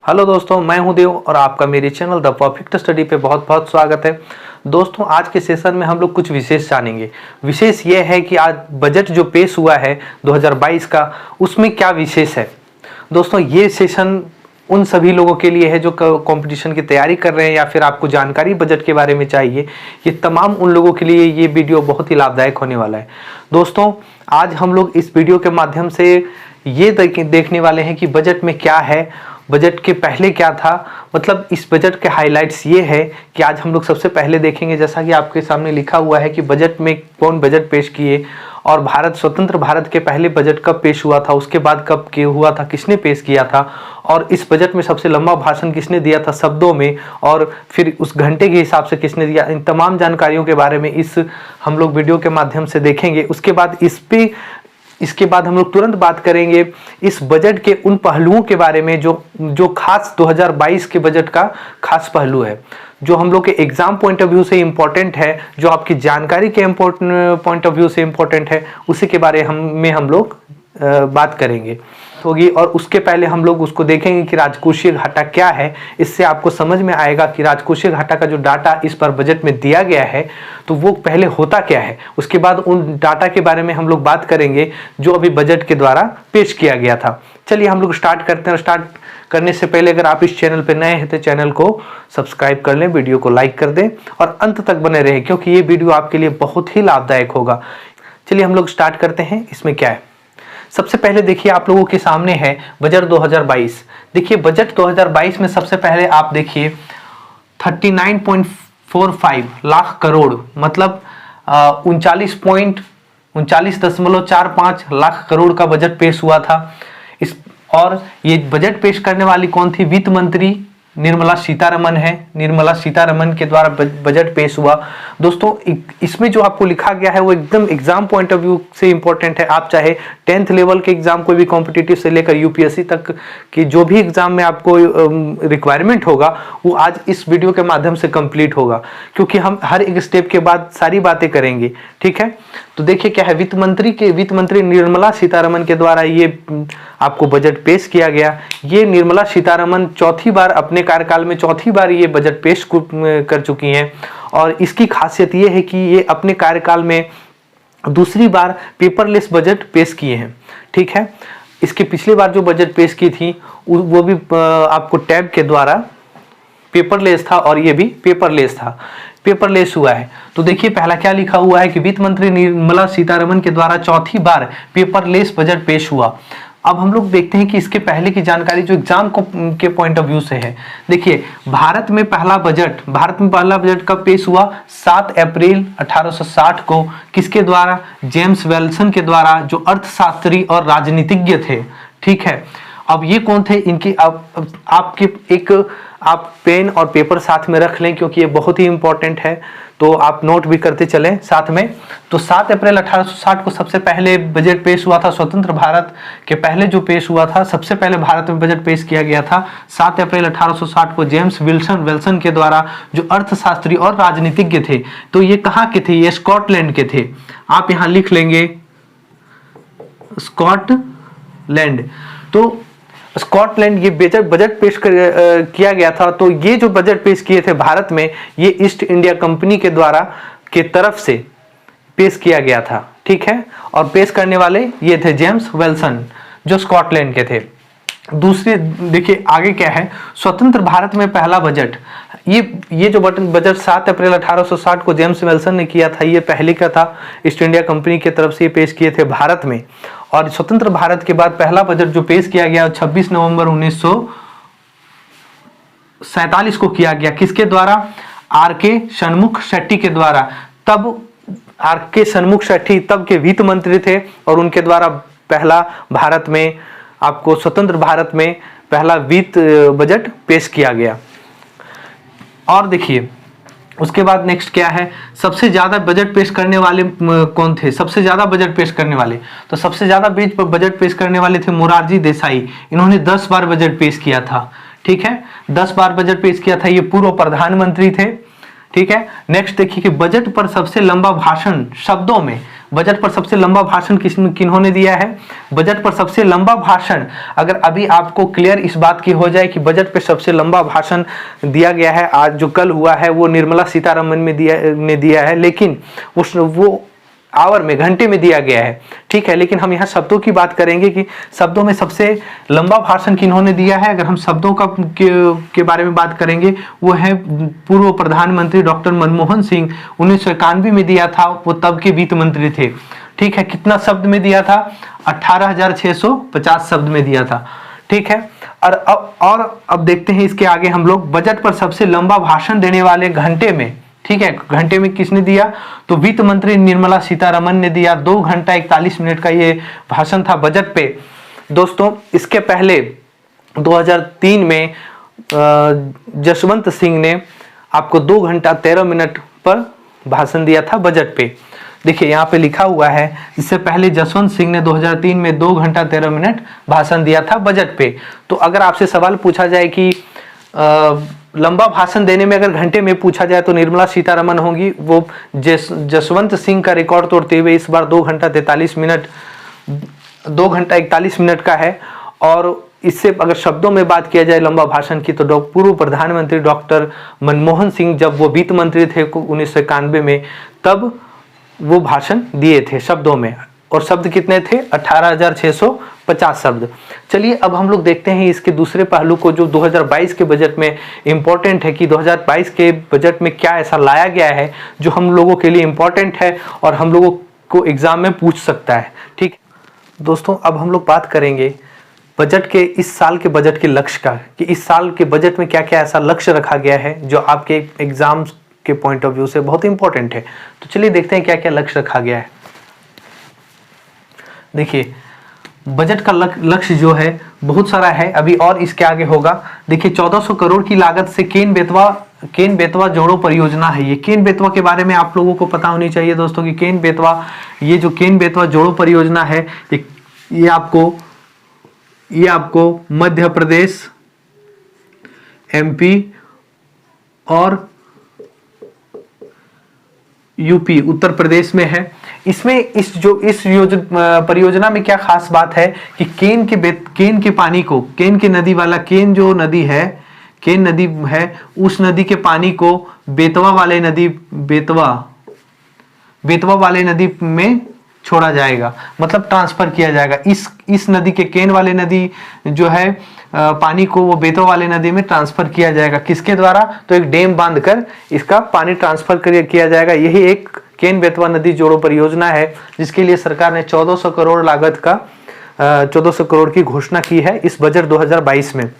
Hello दोस्तों, मैं हूं देव और आपका मेरे चैनल द परफेक्ट स्टडी पे बहुत बहुत स्वागत है। दोस्तों, आज के सेशन में हम लोग कुछ विशेष जानेंगे। विशेष ये है कि आज बजट जो पेश हुआ है 2022 का, उसमें क्या विशेष है। दोस्तों, ये सेशन उन सभी लोगों के लिए है जो कंपटीशन की तैयारी कर रहे हैं या फिर आपको जानकारी बजट के बारे में चाहिए। ये तमाम उन लोगों के लिए ये वीडियो बहुत ही लाभदायक होने वाला है। दोस्तों, आज हम लोग इस वीडियो के माध्यम से ये देखने वाले हैं कि बजट में क्या है, बजट के पहले क्या था। मतलब इस बजट के हाइलाइट्स ये है कि आज हम लोग सबसे पहले देखेंगे, जैसा कि आपके सामने लिखा हुआ है कि बजट में कौन बजट पेश किए और स्वतंत्र भारत के पहले बजट कब पेश हुआ था, उसके बाद कब हुआ था, किसने पेश किया था, और इस बजट में सबसे लंबा भाषण किसने दिया था शब्दों में, और फिर उस घंटे के हिसाब से किसने दिया। इन तमाम जानकारियों के बारे में इस हम लोग वीडियो के माध्यम से देखेंगे। इसके बाद हम लोग तुरंत बात करेंगे इस बजट के उन पहलुओं के बारे में जो खास 2022 के बजट का खास पहलू है, जो हम लोग के एग्जाम पॉइंट ऑफ व्यू से इम्पोर्टेंट है, जो आपकी जानकारी के पॉइंट ऑफ व्यू से इम्पोर्टेंट है, उसी के बारे में हम लोग बात करेंगे होगी। और उसके पहले हम लोग उसको देखेंगे कि राजकोषीय घाटा क्या है। इससे आपको समझ में आएगा कि राजकोषीय घाटा का जो डाटा इस पर बजट में दिया गया है तो वो पहले होता क्या है। उसके बाद उन डाटा के बारे में हम लोग बात करेंगे जो अभी बजट के द्वारा पेश किया गया था। चलिए हम लोग स्टार्ट करते हैं। स्टार्ट करने से पहले अगर आप इस चैनल पर नए हैं तो चैनल को सब्सक्राइब कर लें, वीडियो को लाइक कर दें और अंत तक बने रहें, क्योंकि ये वीडियो आपके लिए बहुत ही लाभदायक होगा। चलिए हम लोग स्टार्ट करते हैं। इसमें क्या है, सबसे पहले देखिए आप लोगों के सामने है बजट 2022। देखिए बजट 2022 में सबसे पहले आप देखिए 39.45 लाख करोड़, मतलब 39.45 लाख करोड़ का बजट पेश हुआ था। और ये बजट पेश करने वाली कौन थी? वित्त मंत्री निर्मला सीतारमन है। निर्मला सीतारमन के द्वारा बजट पेश हुआ। दोस्तों, इसमें जो आपको लिखा गया है वो एकदम एग्जाम पॉइंट ऑफ व्यू से इंपॉर्टेंट है। आप चाहे 10th लेवल के एग्जाम, कोई भी कॉम्पिटिटिव से लेकर यूपीएससी तक की जो भी एग्जाम में आपको रिक्वायरमेंट होगा वो आज इस वीडियो के माध्यम से कंप्लीट होगा, क्योंकि हम हर एक स्टेप के बाद सारी बातें करेंगे। ठीक है, तो देखिए क्या है, वित्त मंत्री निर्मला सीतारमन के द्वारा ये आपको बजट पेश किया गया। ये निर्मला सीतारमन चौथी बार अपने कार्यकाल में ये बजट पेश कर चुकी हैं। और इसकी खासियत ये है कि ये अपने कार्यकाल में दूसरी बार पेपरलेस बजट पेश किए हैं। ठीक है, इसके पिछली बार जो बजट पेश की थी वो भी आपको टैब के द्वारा पेपरलेस था और ये भी पेपरलेस हुआ है। तो देखिए पहला क्या लिखा हुआ है कि वित्त मंत्री निर्मला सीतारमन के द्वारा चौथी बार पेपरलेस बजट पेश हुआ। अब हम लोग देखते हैं कि इसके पहले की जानकारी जो एग्जाम के पॉइंट ऑफ व्यू से है। देखिए भारत में पहला बजट कब पेश हुआ? 7 अप्रैल 1860 को। किसके द्वारा? जेम्स वेल्सन के द्वारा, जो अर्थशास्त्री और राजनीतिज्ञ थे। ठीक है, अब ये कौन थे? इनकी आप पेन और पेपर साथ में रख लें, क्योंकि ये बहुत ही इंपॉर्टेंट है, तो आप नोट भी करते चलें साथ में। तो 7 अप्रैल 1860 को सबसे पहले बजट पेश हुआ था। स्वतंत्र भारत के पहले जो पेश हुआ था, सबसे पहले भारत में बजट पेश किया गया था 7 अप्रैल 1860 को जेम्स वेल्सन के द्वारा, जो अर्थशास्त्री और राजनीतिज्ञ थे। तो ये कहाँ के थे? ये स्कॉटलैंड के थे। आप यहाँ लिख लेंगे स्कॉटलैंड। तो स्कॉटलैंड ये बजट पेश किया गया था। तो ये जो बजट पेश किए थे भारत में, ये ईस्ट इंडिया कंपनी के द्वारा के तरफ से पेश किया गया था। ठीक है, और पेश करने वाले ये थे जेम्स वेल्सन, जो स्कॉटलैंड के थे। दूसरी देखिए आगे क्या है, स्वतंत्र भारत में पहला बजट। ये जो बजट 7 अप्रैल 1860 को जेम्स वेल्सन ने किया था, ये पहले का था। ईस्ट इंडिया कंपनी की तरफ से ये पेश किए थे भारत में। और स्वतंत्र भारत के बाद पहला बजट जो पेश किया गया 26 नवंबर 1947 को किया गया। किसके द्वारा? आर.के. षणमुख शेट्टी के द्वारा। तब आर.के. षणमुख शेट्टी तब के वित्त मंत्री थे और उनके द्वारा पहला भारत में, आपको स्वतंत्र भारत में पहला वित्त बजट पेश किया गया। और देखिए उसके बाद नेक्स्ट क्या है, सबसे ज्यादा बजट पेश करने वाले कौन थे? सबसे ज्यादा बजट पेश करने वाले, तो सबसे ज्यादा बजट पेश करने वाले थे मोरारजी देसाई। इन्होंने 10 बार बजट पेश किया था। ठीक है, 10 बार बजट पेश किया था। ये पूर्व प्रधानमंत्री थे। ठीक है। नेक्स्ट देखिए कि बजट पर सबसे लंबा भाषण शब्दों में, बजट पर सबसे लंबा भाषण किन्होंने दिया है? बजट पर सबसे लंबा भाषण, अगर अभी आपको क्लियर इस बात की हो जाए कि बजट पे सबसे लंबा भाषण दिया गया है, आज जो कल हुआ है वो निर्मला सीतारमन ने दिया है, लेकिन वो आवर में, घंटे में दिया गया है, ठीक है। लेकिन हम यहाँ शब्दों की बात करेंगे कि शब्दों में सबसे लंबा भाषण किन्होंने दिया है। अगर हम शब्दों के बारे में बात करेंगे, वो है पूर्व प्रधानमंत्री डॉक्टर मनमोहन सिंह, 1991 में दिया था, वो तब के वित्त मंत्री थे, ठीक है। कितना शब्द में दिया था? 18,650 शब्द में दिया था, ठीक है। और अब देखते हैं इसके आगे हम लोग, बजट पर सबसे लंबा भाषण देने वाले घंटे में, ठीक है, घंटे में किसने दिया? तो वित्त मंत्री निर्मला सीतारमन ने दिया। 2 घंटा 41 मिनट का ये भाषण था बजट पे। दोस्तों इसके पहले 2003 में जसवंत सिंह ने आपको 2 घंटा 13 मिनट पर भाषण दिया था बजट पे। देखिए यहाँ पे लिखा हुआ है, इससे पहले जसवंत सिंह ने 2003 में 2 घंटा 13 मिनट भाषण दिया था बजट पे। तो अगर आपसे सवाल पूछा जाए कि लंबा भाषण देने में अगर घंटे में पूछा जाए तो निर्मला सीतारमन होंगी। वो जसवंत सिंह का रिकॉर्ड तोड़ते हुए इस बार 2 घंटा 41 मिनट का है। और इससे अगर शब्दों में बात किया जाए लंबा भाषण की, तो पूर्व प्रधानमंत्री डॉक्टर मनमोहन सिंह जब वो वित्त मंत्री थे 1991 में, तब वो भाषण दिए थे शब्दों में। और शब्द कितने थे? 18,650 शब्द। चलिए अब हम लोग देखते हैं इसके दूसरे पहलू को, जो 2022 के बजट में इम्पोर्टेंट है, कि 2022 के बजट में क्या ऐसा लाया गया है जो हम लोगों के लिए इम्पोर्टेंट है और हम लोगों को एग्जाम में पूछ सकता है, ठीक। दोस्तों अब हम लोग बात करेंगे बजट के, इस साल के बजट के लक्ष्य का, कि इस साल के बजट में क्या क्या ऐसा लक्ष्य रखा गया है जो आपके एग्जाम के पॉइंट ऑफ व्यू से बहुत इंपॉर्टेंट है। तो चलिए देखते हैं क्या क्या लक्ष्य रखा गया है। देखिए बजट का लक्ष्य जो है बहुत सारा है, अभी और इसके आगे होगा। देखिए 1400 करोड़ की लागत से केन बेतवा जोड़ो परियोजना है। ये केन बेतवा के बारे में आप लोगों को पता होनी चाहिए दोस्तों कि केन बेतवा, ये जो केन बेतवा जोड़ो परियोजना है, ये आपको मध्य प्रदेश, एमपी और यूपी, उत्तर प्रदेश में है। इसमें इस परियोजना में क्या खास बात है कि केन के पानी को, केन की नदी वाला, केन जो नदी है, केन नदी है, उस नदी के पानी को बेतवा वाले नदी में छोड़ा जाएगा, मतलब ट्रांसफर किया जाएगा। इस नदी के, केन वाले नदी जो है, पानी को वो बेतवा वाले नदी में ट्रांसफर किया जाएगा। किसके द्वारा? तो एक डैम बांधकर इसका पानी ट्रांसफर किया जाएगा। यही एक केन बेतवा नदी जोड़ो परियोजना है, जिसके लिए सरकार ने 1400 करोड़ लागत का 1400 करोड़ की घोषणा की है इस बजट 2022 में।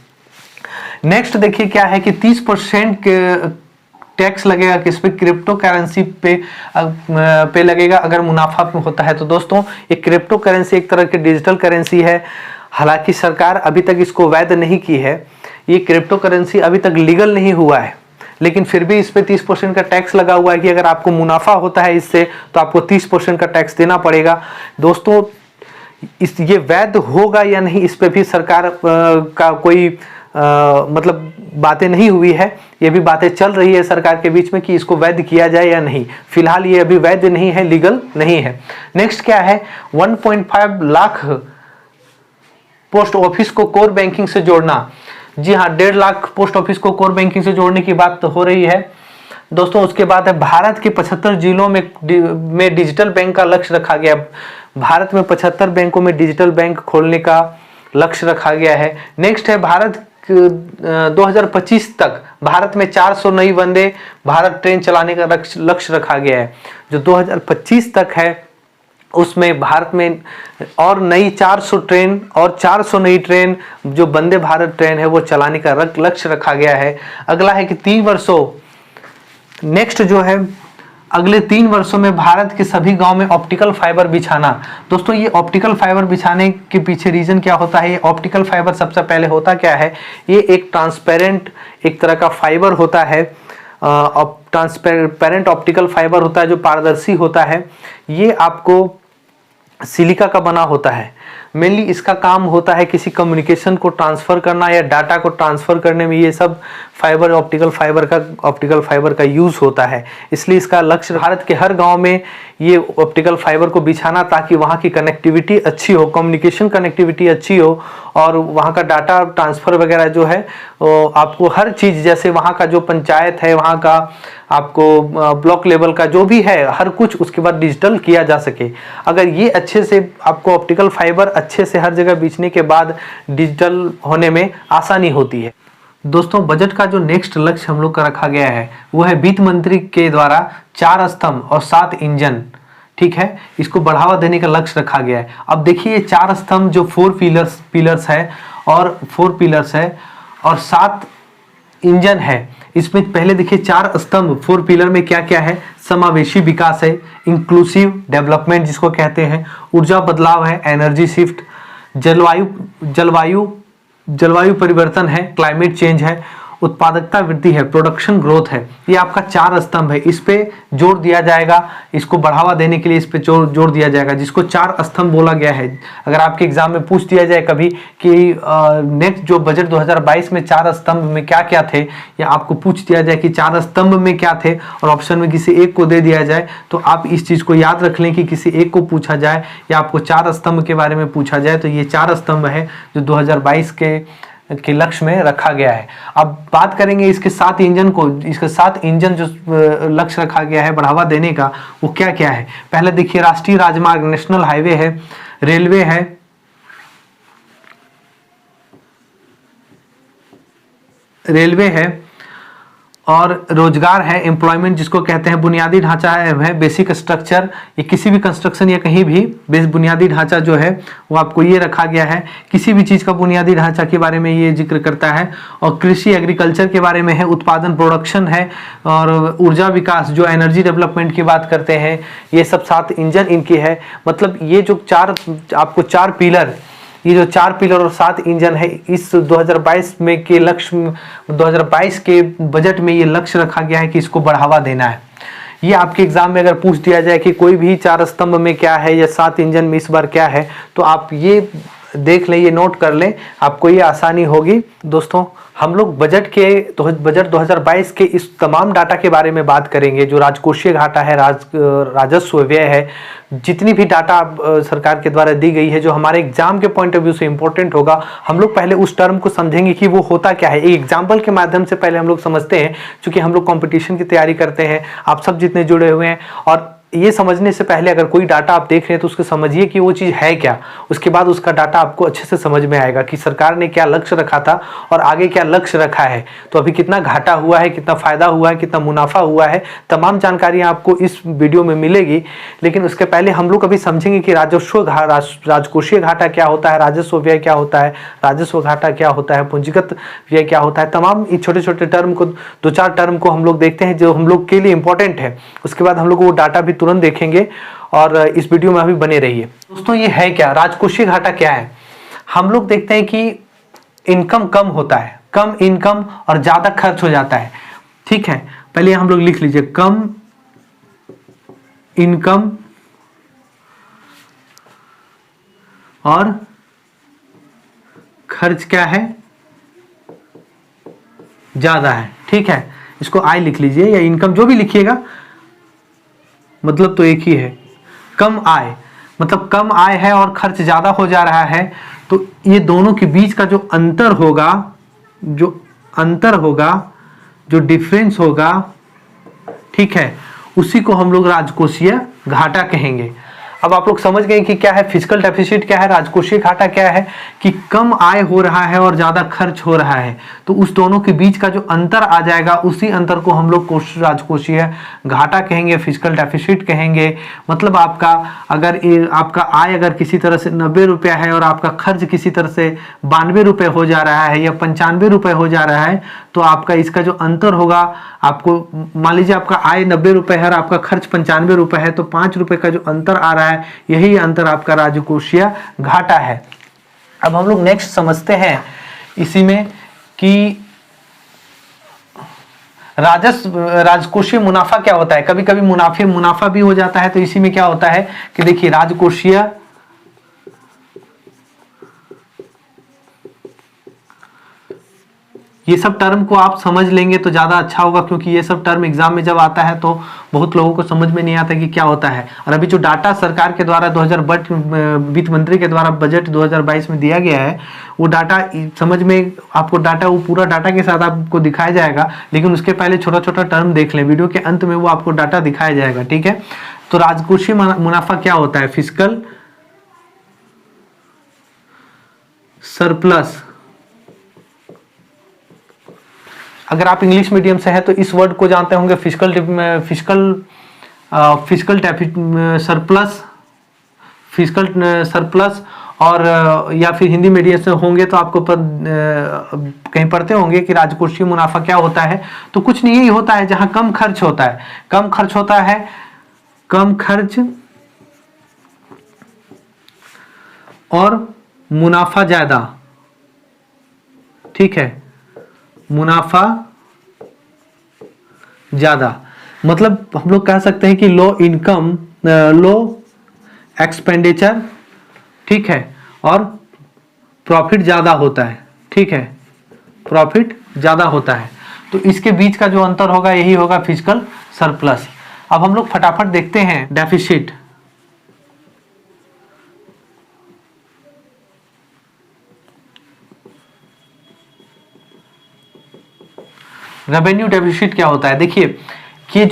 नेक्स्ट देखिए क्या है कि 30% टैक्स लगेगा किस पे? क्रिप्टो करेंसी पे लगेगा अगर मुनाफा होता है। तो दोस्तों ये क्रिप्टो करेंसी एक तरह की डिजिटल करेंसी है, हालांकि सरकार अभी तक इसको वैध नहीं की है। ये क्रिप्टो करेंसी अभी तक लीगल नहीं हुआ है, लेकिन फिर भी इस पे 30% का टैक्स लगा हुआ है कि अगर आपको मुनाफा होता है इससे तो आपको 30% का टैक्स देना पड़ेगा। दोस्तों ये वैध होगा या नहीं, इस पे भी सरकार का कोई मतलब बातें नहीं हुई है। ये भी बातें चल रही है सरकार के बीच में कि इसको वैध किया जाए या नहीं। फिलहाल ये अभी वैध नहीं है, लीगल नहीं है। नेक्स्ट क्या है? 1.5 लाख पोस्ट ऑफिस को कोर बैंकिंग से जोड़ना। जी हाँ, 1.5 लाख पोस्ट ऑफिस को कोर बैंकिंग से जोड़ने की बात तो हो रही है दोस्तों। उसके बाद है भारत के 75 जिलों में डिजिटल बैंक का लक्ष्य रखा गया। भारत में 75 बैंकों में डिजिटल बैंक खोलने का लक्ष्य रखा गया है। नेक्स्ट है भारत 2025 तक भारत में 400 नई वंदे भारत ट्रेन चलाने का लक्ष्य रखा गया है। जो 2025 तक है उसमें भारत में और नई 400 ट्रेन और 400 नई ट्रेन जो वंदे भारत ट्रेन है वो चलाने का लक्ष्य रखा गया है। अगला है कि 3 वर्षों, नेक्स्ट जो है अगले 3 वर्षों में भारत के सभी गांव में ऑप्टिकल फाइबर बिछाना। दोस्तों ये ऑप्टिकल फाइबर बिछाने के पीछे रीजन क्या होता है? ये ऑप्टिकल फाइबर सबसे पहले होता क्या है? ये एक ट्रांसपेरेंट एक तरह का फाइबर होता है, ट्रांसपेरेंट ऑप्टिकल फाइबर होता है जो पारदर्शी होता है। ये आपको सिलिका का बना होता है। मेनली इसका काम होता है किसी कम्युनिकेशन को ट्रांसफ़र करना या डाटा को ट्रांसफ़र करने में ये सब फाइबर ऑप्टिकल फाइबर का यूज़ होता है। इसलिए इसका लक्ष्य भारत के हर गांव में ये ऑप्टिकल फाइबर को बिछाना, ताकि वहाँ की कनेक्टिविटी अच्छी हो, कम्युनिकेशन कनेक्टिविटी अच्छी हो और वहाँ का डाटा ट्रांसफ़र वगैरह जो है आपको हर चीज़, जैसे वहाँ का जो पंचायत है, वहाँ का आपको ब्लॉक लेवल का जो भी है हर कुछ उसके बाद डिजिटल किया जा सके। अगर ये अच्छे से आपको ऑप्टिकल फाइबर अच्छे से हर जगह बिछने के बाद डिजिटल होने में आसानी होती है। दोस्तों, बजट का जो नेक्स्ट लक्ष्य हम लोग का रखा गया है वो है वित्त मंत्री के द्वारा 4 स्तंभ और 7 इंजन, ठीक है, इसको बढ़ावा देने का लक्ष्य रखा गया है। अब देखिए 4 स्तंभ जो 4 पिलर्स है और 7 इंजन है। इसमें पहले देखिए 4 स्तंभ 4 पिलर में क्या क्या है। समावेशी विकास है, इंक्लूसिव डेवलपमेंट जिसको कहते हैं, ऊर्जा बदलाव है, एनर्जी शिफ्ट, जलवायु परिवर्तन है, क्लाइमेट चेंज है, उत्पादकता वृद्धि है, प्रोडक्शन ग्रोथ है। ये आपका 4 स्तंभ है, इस पे जोर दिया जाएगा, इसको बढ़ावा देने के लिए इस पे जोर दिया जाएगा, जिसको 4 स्तंभ बोला गया है। अगर आपके एग्जाम में पूछ दिया जाए कभी कि नेक्स्ट जो बजट 2022 में 4 स्तंभ में क्या क्या थे, या आपको पूछ दिया जाए कि 4 स्तंभ में क्या थे और ऑप्शन में किसी एक को दे दिया जाए, तो आप इस चीज़ को याद रख लें कि किसी एक को पूछा जाए या आपको 4 स्तंभ के बारे में पूछा जाए तो ये 4 स्तंभ है जो 2022 के लक्ष्य में रखा गया है। अब बात करेंगे इसके 7 इंजन को, इसके 7 इंजन जो लक्ष्य रखा गया है बढ़ावा देने का, वो क्या क्या है। पहले देखिए राष्ट्रीय राजमार्ग, नेशनल हाईवे है, रेलवे है और रोजगार है, एम्प्लॉयमेंट जिसको कहते हैं, बुनियादी ढांचा है बेसिक स्ट्रक्चर, ये किसी भी कंस्ट्रक्शन या कहीं भी बुनियादी ढांचा जो है वो आपको ये रखा गया है। किसी भी चीज़ का बुनियादी ढांचा के बारे में ये जिक्र करता है। और कृषि एग्रीकल्चर के बारे में है, उत्पादन प्रोडक्शन है, और ऊर्जा विकास जो एनर्जी डेवलपमेंट की बात करते हैं। ये सब 7 इंजन इनकी है। मतलब ये जो 4 पिलर, ये जो 4 पिलर और 7 इंजन है, इस 2022 में के लक्ष्य, 2022 के बजट में ये लक्ष्य रखा गया है कि इसको बढ़ावा देना है। ये आपके एग्जाम में अगर पूछ दिया जाए कि कोई भी 4 स्तंभ में क्या है या 7 इंजन में इस बार क्या है, तो आप ये देख लें, ये नोट कर लें, आपको ये आसानी होगी। दोस्तों, हम लोग बजट 2022 के इस तमाम डाटा के बारे में बात करेंगे, जो राजकोषीय घाटा है, राजस्व व्यय है, जितनी भी डाटा सरकार के द्वारा दी गई है, जो हमारे एग्जाम के पॉइंट ऑफ व्यू से इंपॉर्टेंट होगा। हम लोग पहले उस टर्म को समझेंगे कि वो होता क्या है। एक एग्जाम्पल के माध्यम से पहले हम लोग समझते हैं, क्योंकि हम लोग कंपटीशन की तैयारी करते हैं, आप सब जितने जुड़े हुए हैं, और ये समझने से पहले अगर कोई डाटा आप देख रहे हैं तो उसको समझिए कि वो चीज़ है क्या। उसके बाद उसका डाटा आपको अच्छे से समझ में आएगा कि सरकार ने क्या लक्ष्य रखा था और आगे क्या लक्ष्य रखा है। तो अभी कितना घाटा हुआ है, कितना फायदा हुआ है, कितना मुनाफा हुआ है, तमाम जानकारियां आपको इस वीडियो में मिलेगी। लेकिन उसके पहले हम लोग अभी समझेंगे कि राजकोषीय घाटा क्या होता है, राजस्व व्यय क्या होता है, राजस्व घाटा क्या होता है, पूंजीगत व्यय क्या होता है। तमाम इस छोटे छोटे टर्म को, 2-4 टर्म को हम लोग देखते हैं जो हम लोग के लिए इंपॉर्टेंट है। उसके बाद हम लोग वो डाटा भी तुरंत देखेंगे, और इस वीडियो में अभी बने रहिए। दोस्तों, ये है क्या, राजकोषीय घाटा क्या है। हम लोग देखते हैं कि इनकम कम होता है, कम इनकम और ज्यादा खर्च हो जाता है। ठीक है, पहले हम लोग लिख लीजिए, कम इनकम और खर्च क्या है, ज्यादा है। ठीक है, इसको आई लिख लीजिए या इनकम, जो भी लिखिएगा, मतलब तो एक ही है। कम आय मतलब कम आय है और खर्च ज्यादा हो जा रहा है, तो ये दोनों के बीच का जो अंतर होगा, जो डिफरेंस होगा, ठीक है, उसी को हम लोग राजकोषीय घाटा कहेंगे। अब आप लोग समझ गए कि क्या है फिजिकल डेफिसिट, क्या है राजकोषीय घाटा, क्या है कि कम आय हो रहा है और ज्यादा खर्च हो रहा है, तो उस दोनों के बीच का जो अंतर आ जाएगा, उसी अंतर को हम लोग राजकोषीय घाटा कहेंगे, फिजिकल डेफिसिट कहेंगे। मतलब आपका आय अगर किसी तरह से 90 रुपया है और आपका खर्च किसी तरह से 92 रुपये हो जा रहा है या 95 रुपये हो जा रहा है, तो आपका इसका जो अंतर होगा, आपको मान लीजिए आपका आय 90 रुपये है और आपका खर्च 95 रुपये है, तो 5 रुपये का जो अंतर आ रहा है, यही अंतर आपका राजकोषीय घाटा है। अब हम लोग नेक्स्ट समझते हैं इसी में कि राजकोषीय मुनाफा क्या होता है। कभी कभी मुनाफा भी हो जाता है, तो इसी में क्या होता है कि देखिए, राजकोषीय ये सब टर्म को आप समझ लेंगे तो ज़्यादा अच्छा होगा, क्योंकि ये सब टर्म एग्जाम में जब आता है तो बहुत लोगों को समझ में नहीं आता कि क्या होता है। और अभी जो डाटा सरकार के द्वारा वित्त मंत्री के द्वारा बजट 2022 में दिया गया है, वो डाटा समझ में आपको डाटा वो पूरा डाटा के साथ आपको दिखाया जाएगा, लेकिन उसके पहले छोटा छोटा टर्म देख लें, वीडियो के अंत में वो आपको डाटा दिखाया जाएगा। ठीक है, तो राजकोषीय मुनाफा क्या होता है? Fiscal surplus. अगर आप इंग्लिश मीडियम से हैं तो इस वर्ड को जानते होंगे, फिस्कल सरप्लस। और या फिर हिंदी मीडियम से होंगे तो आपको कहीं पढ़ते होंगे कि राजकोषीय मुनाफा क्या होता है। तो कुछ नहीं, यही होता है जहां कम खर्च होता है, कम खर्च और मुनाफा ज्यादा। ठीक है, मुनाफा ज्यादा मतलब हम लोग कह सकते हैं कि लो इनकम, लो एक्सपेंडिचर। ठीक है, और प्रॉफिट ज्यादा होता है। ठीक है, प्रॉफिट ज्यादा होता है। तो इसके बीच का जो अंतर होगा यही होगा फिस्कल सरप्लस। अब हम लोग फटाफट देखते हैं डेफिसिट। रेवेन्यू डेफिसिट क्या होता है? देखिए, ये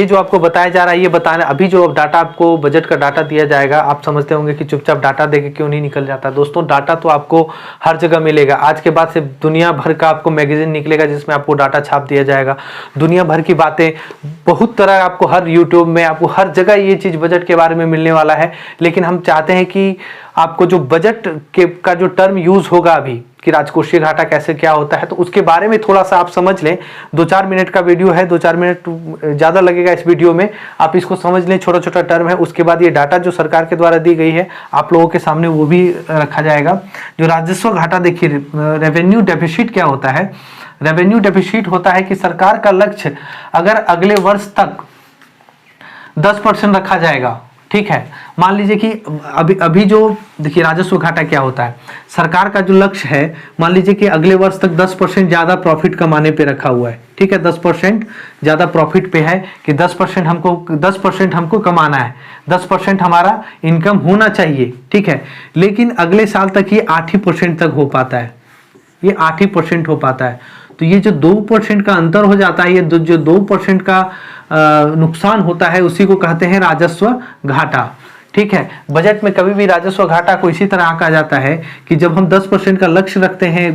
जो आपको बताया जा रहा है, ये बताना अभी जो डाटा आपको बजट का डाटा दिया जाएगा, आप समझते होंगे कि चुपचाप डाटा देके क्यों नहीं निकल जाता। दोस्तों, डाटा तो आपको हर जगह मिलेगा। आज के बाद से दुनिया भर का आपको मैगजीन निकलेगा जिसमें आपको डाटा छाप दिया जाएगा। दुनिया भर की बातें बहुत तरह आपको हर यूट्यूब में, आपको हर जगह ये चीज़ बजट के बारे में मिलने वाला है। लेकिन हम चाहते हैं कि आपको जो बजट का जो टर्म यूज होगा अभी कि राजकोषीय घाटा कैसे क्या होता है, तो उसके बारे में थोड़ा सा आप समझ लें। 2-4 मिनट का वीडियो है, 2-4 मिनट ज़्यादा लगेगा इस वीडियो में। आप इसको समझ लें, छोटा छोटा टर्म है। उसके बाद ये डाटा जो सरकार के द्वारा दी गई है आप लोगों के सामने वो भी रखा जाएगा। जो राजस्व घाटा, देखिए रेवेन्यू डेफिसिट क्या होता है? रेवेन्यू डेफिसिट होता है कि सरकार का लक्ष्य अगर अगले वर्ष तक 10% रखा जाएगा। ठीक है, मान लीजिए कि अभी जो देखिए राजस्व घाटा क्या होता है, सरकार का जो लक्ष्य है, मान लीजिए कि अगले वर्ष तक 10% ज्यादा प्रॉफिट कमाने पे रखा हुआ है। ठीक है, 10% ज्यादा प्रॉफिट पे है कि 10% हमको कमाना है, 10% हमारा इनकम होना चाहिए। ठीक है, लेकिन अगले साल तक ये 8% तक हो पाता है, ये 8% हो पाता है। तो ये जो 2% का अंतर हो जाता है, ये जो 2% का नुकसान होता है, उसी को कहते हैं राजस्व घाटा। ठीक है, बजट में कभी भी राजस्व घाटा को इसी तरह आंका जाता है कि जब हम 10% का लक्ष्य रखते हैं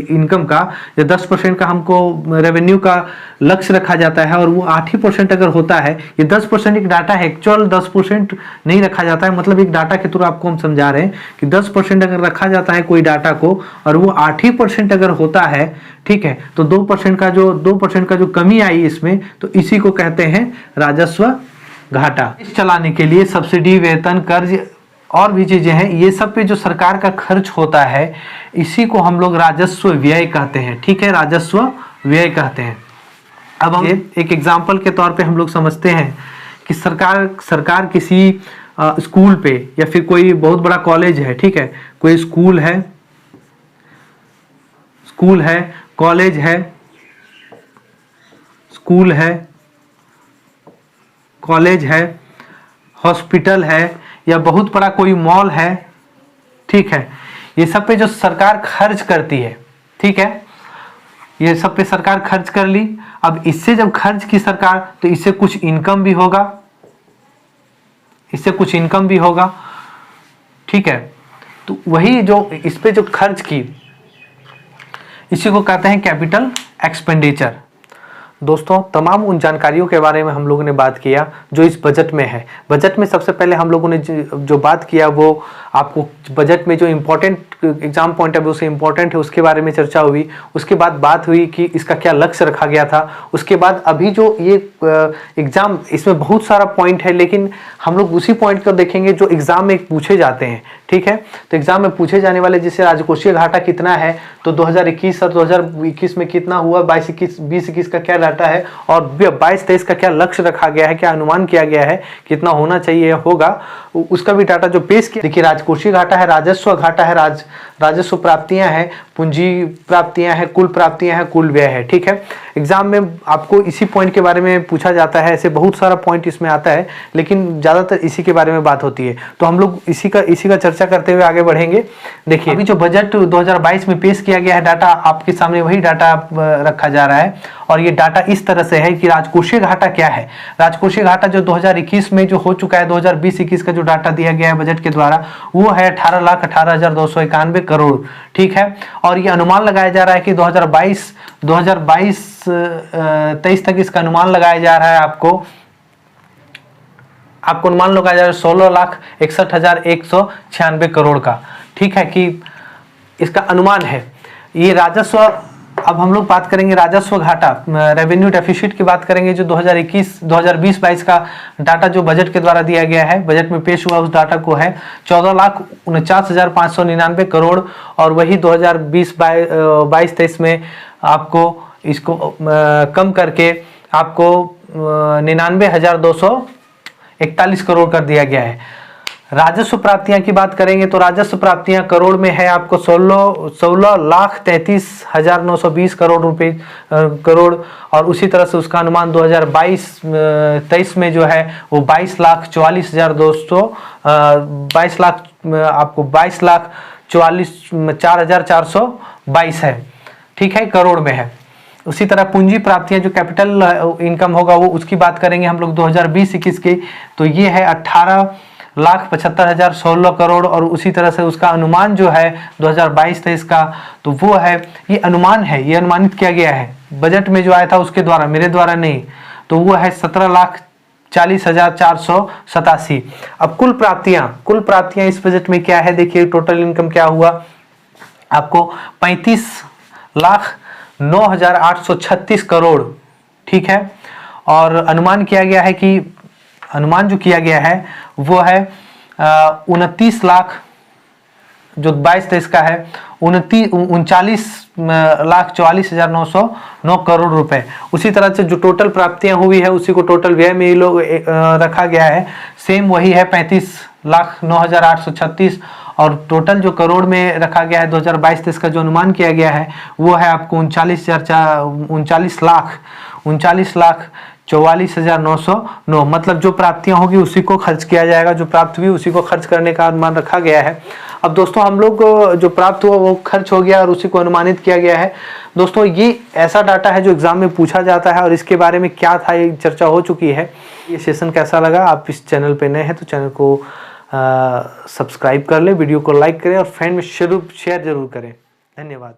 इनकम का, या 10% का हमको रेवेन्यू का लक्ष्य रखा जाता है और वो 8% अगर होता है, ये 10% एक डाटा है, एक्चुअल 10% नहीं रखा जाता है। मतलब एक डाटा के थ्रू आपको हम समझा रहे हैं कि 10% अगर रखा जाता है कोई डाटा को और वो 8% अगर होता है, ठीक है, तो 2% का जो कमी आई इसमें, तो इसी को कहते हैं राजस्व घाटा। इस चलाने के लिए सब्सिडी, वेतन, कर्ज और भी चीजें हैं, ये सब पे जो सरकार का खर्च होता है इसी को हम लोग राजस्व व्यय कहते हैं। ठीक है, राजस्व व्यय कहते हैं। अब हम एक एग्जांपल के तौर पे हम लोग समझते हैं कि सरकार किसी स्कूल पे या फिर कोई बहुत बड़ा कॉलेज है, ठीक है, कोई स्कूल है, कॉलेज है, स्कूल है, कॉलेज है, हॉस्पिटल है, या बहुत बड़ा कोई मॉल है। ठीक है, ये सब पे जो सरकार खर्च करती है, ठीक है, ये सब पे सरकार खर्च कर ली। अब इससे जब खर्च की सरकार, तो इससे कुछ इनकम भी होगा, इससे कुछ इनकम भी होगा। ठीक है, तो वही जो इस पे जो खर्च की, इसी को कहते हैं कैपिटल एक्सपेंडिचर। दोस्तों, तमाम उन जानकारियों के बारे में हम लोगों ने बात किया जो इस बजट में है। बजट में सबसे पहले हम लोगों ने जो बात किया वो आपको बजट में जो इम्पोर्टेंट एग्जाम पॉइंट है, उससे इम्पोर्टेंट है, उसके बारे में चर्चा हुई। उसके बाद बात हुई कि इसका क्या लक्ष्य रखा गया था। उसके बाद अभी जो ये एग्जाम, इसमें बहुत सारा पॉइंट है, लेकिन हम लोग उसी पॉइंट को देखेंगे जो एग्जाम में पूछे जाते हैं। ठीक है, तो एग्जाम में पूछे जाने वाले, जैसे राजकोषीय घाटा कितना है, तो 2021 और 2021 में कितना हुआ, 20-21 का क्या डाटा है, और 22-23 का क्या लक्ष्य रखा गया है, क्या अनुमान किया गया है, कितना होना चाहिए होगा, उसका भी डाटा जो पेश किया। देखिए, राजकोषीय घाटा है, राजस्व घाटा है, राजस्व प्राप्तियां हैं, पूंजी प्राप्तियां हैं, कुल प्राप्तियां हैं, कुल व्यय है। ठीक है, एग्जाम में आपको इसी पॉइंट के बारे में पूछा जाता है। ऐसे बहुत सारा पॉइंट इसमें आता है, लेकिन ज़्यादातर इसी के बारे में बात होती है। तो हम लोग इसी का चर्चा करते हुए आगे बढ़ेंगे। देखिए, अभी जो बजट 2022 में पेश किया गया है, डाटा आपके सामने वही डाटा रखा जा रहा है। और ये डाटा इस तरह से है कि राजकोषीय घाटा क्या है। राजकोषीय घाटा जो 2021 में जो हो चुका है, 2020-21 का जो डाटा दिया गया है बजट के द्वारा, वो है 18,18,291 करोड़। ठीक है, और ये अनुमान लगाया जा रहा है कि 2022-23 तक इसका अनुमान लगाया जा रहा है। आपको अनुमान लगाया जा रहा है 16,61,196 करोड़ का। ठीक है, कि इसका अनुमान है। ये राजस्व, अब हम लोग बात करेंगे राजस्व घाटा, रेवेन्यू डेफिसिट की बात करेंगे, जो 2020-22 का डाटा जो बजट के द्वारा दिया गया है, बजट में पेश हुआ, उस डाटा को है 14,49,599 करोड़। और वही 2020-22-23 में आपको इसको कम करके आपको 99,241 करोड़ कर दिया गया है। राजस्व प्राप्तियां की बात करेंगे तो राजस्व प्राप्तियां करोड़ में है आपको 16,33,920 करोड़ रुपए करोड़। और उसी तरह से उसका अनुमान 2022-23 में जो है वो 22,44,422 है। ठीक है, करोड़ में है। उसी तरह पूंजी प्राप्तियां जो कैपिटल इनकम होगा, वो उसकी बात करेंगे हम लोग 2020-21 की, तो ये है 18,75,16 करोड़। और उसी तरह से उसका अनुमान जो है 2022-23 का, तो वो है, ये अनुमान है, ये अनुमानित किया गया है बजट में जो आया था उसके द्वारा, मेरे द्वारा नहीं, तो वो है 17,40,487। अब कुल प्राप्तियां इस बजट में क्या है, देखिए टोटल इनकम क्या हुआ आपको 35,09,836 करोड़। ठीक है, और अनुमान किया गया है कि अनुमान जो किया गया है वो है 29 लाख, जो 22-23 का है 39,44,909 करोड़ रुपए। उसी तरह से जो टोटल प्राप्तियां हुई है उसी को टोटल व्यय में लोग रखा गया है, सेम वही है 35,09,836। और टोटल जो करोड़ में रखा गया है 2022-23 का जो अनुमान किया गया है वो है आपको 39,44,909। मतलब जो प्राप्तियां होगी उसी को खर्च किया जाएगा, जो प्राप्त हुई उसी को खर्च करने का अनुमान रखा गया है। अब दोस्तों, हम लोग जो प्राप्त हुआ वो खर्च हो गया और उसी को अनुमानित किया गया है। दोस्तों, ये ऐसा डाटा है जो एग्जाम में पूछा जाता है और इसके बारे में क्या था ये चर्चा हो चुकी है। ये सेशन कैसा लगा? आप इस चैनल पे नए हैं तो चैनल को सब्सक्राइब कर लें, वीडियो को लाइक करें और फ्रेंड में शेयर जरूर करें। धन्यवाद।